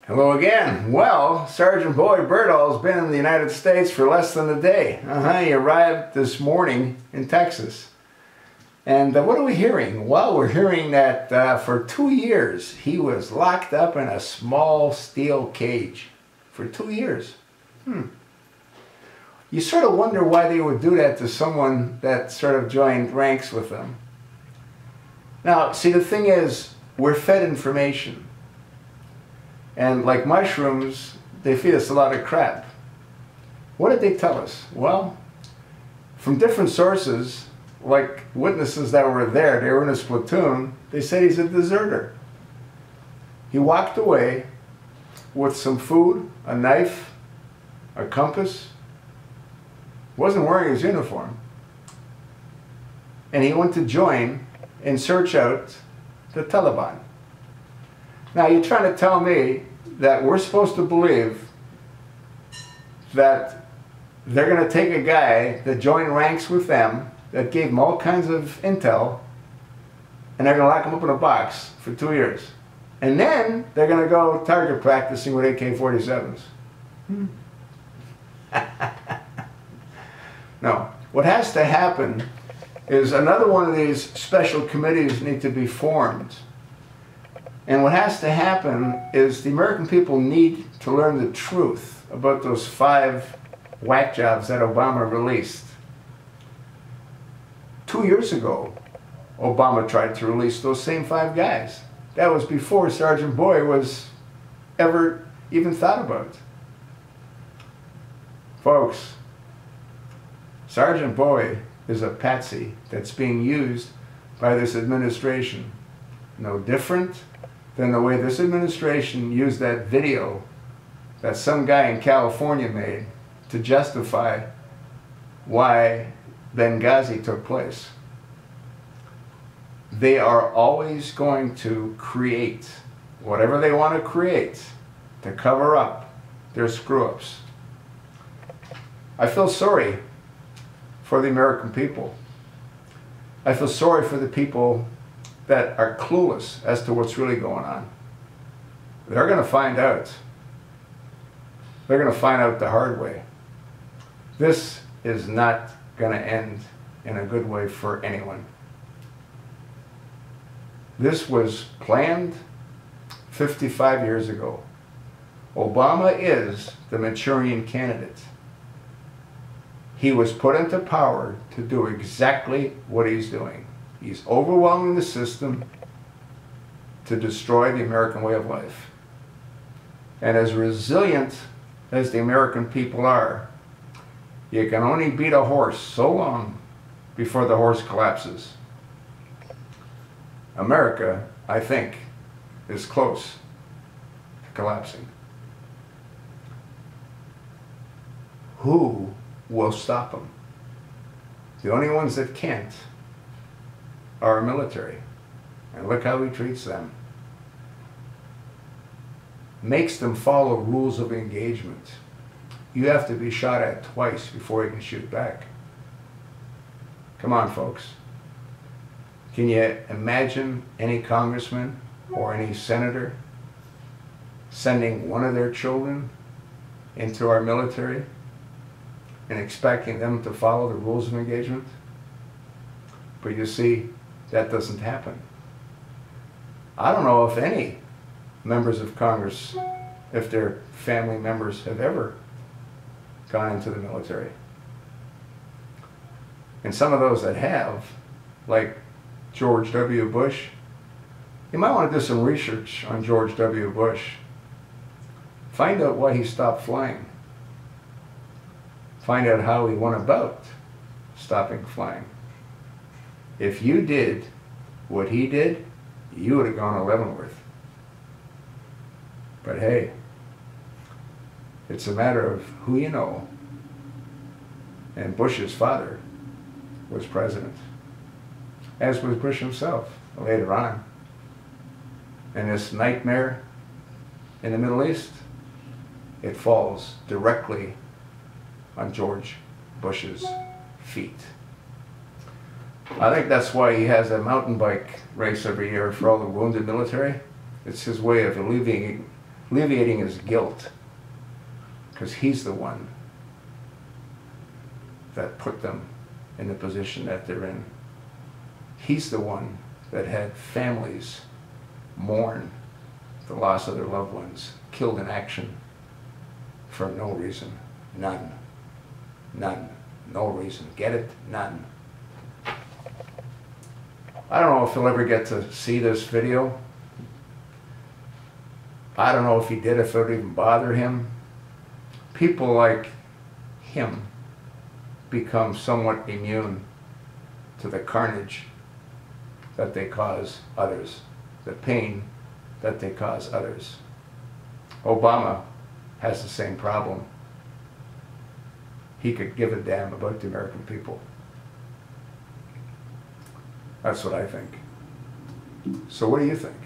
Hello again. Well, Sergeant Bowe Bergdahl has been in the United States for less than a day. He arrived this morning in Texas. And what are we hearing? Well, we're hearing that for 2 years he was locked up in a small steel cage. For 2 years. You sort of wonder why they would do that to someone that sort of joined ranks with them. Now, see, the thing is, we're fed information. And like mushrooms, they feed us a lot of crap. What did they tell us? Well, from different sources, like witnesses that were there, they were in his platoon, they said he's a deserter. He walked away with some food, a knife, a compass, wasn't wearing his uniform. And he went to join and search out the Taliban. Now, you're trying to tell me that we're supposed to believe that they're going to take a guy that joined ranks with them, that gave them all kinds of intel, and they're going to lock him up in a box for 2 years. And then they're going to go target practicing with AK-47s. No. What has to happen is another one of these special committees need to be formed. And what has to happen is the American people need to learn the truth about those 5 whack jobs that Obama released. 2 years ago, Obama tried to release those same 5 guys. That was before Sergeant Bowe was ever even thought about. Folks, Sergeant Bowe is a patsy that's being used by this administration. No different than the way this administration used that video that some guy in California made to justify why Benghazi took place. They are always going to create whatever they want to create to cover up their screw-ups. I feel sorry for the American people. I feel sorry for the people that are clueless as to what's really going on. They're going to find out. They're going to find out the hard way. This is not going to end in a good way for anyone. This was planned 55 years ago. Obama is the Manchurian candidate. He was put into power to do exactly what he's doing. He's overwhelming the system to destroy the American way of life. And as resilient as the American people are, you can only beat a horse so long before the horse collapses. America, I think, is close to collapsing. Who will stop them? The only ones that can't are our military. And look how he treats them. Makes them follow rules of engagement. You have to be shot at twice before you can shoot back. Come on, folks. Can you imagine any congressman or any senator sending one of their children into our military and expecting them to follow the rules of engagement? But you see, that doesn't happen. I don't know if any members of Congress, if their family members have ever gone into the military. And some of those that have, like George W. Bush, you might want to do some research on George W. Bush. Find out why he stopped flying. Find out how he went about stopping flying. If you did what he did, you would have gone to Leavenworth. But hey, it's a matter of who you know. And Bush's father was president, as was Bush himself later on. And this nightmare in the Middle East, it falls directly on George Bush's feet. I think that's why he has a mountain bike race every year for all the wounded military. It's his way of alleviating alleviating his guilt, because he's the one that put them in the position that they're in. He's the one that had families mourn the loss of their loved ones, killed in action for no reason. None. None. No reason. Get it? None. I don't know if he'll ever get to see this video. I don't know if he did, if it would even bother him. People like him become somewhat immune to the carnage that they cause others, the pain that they cause others. Obama has the same problem. He could give a damn about the American people. That's what I think. So what do you think?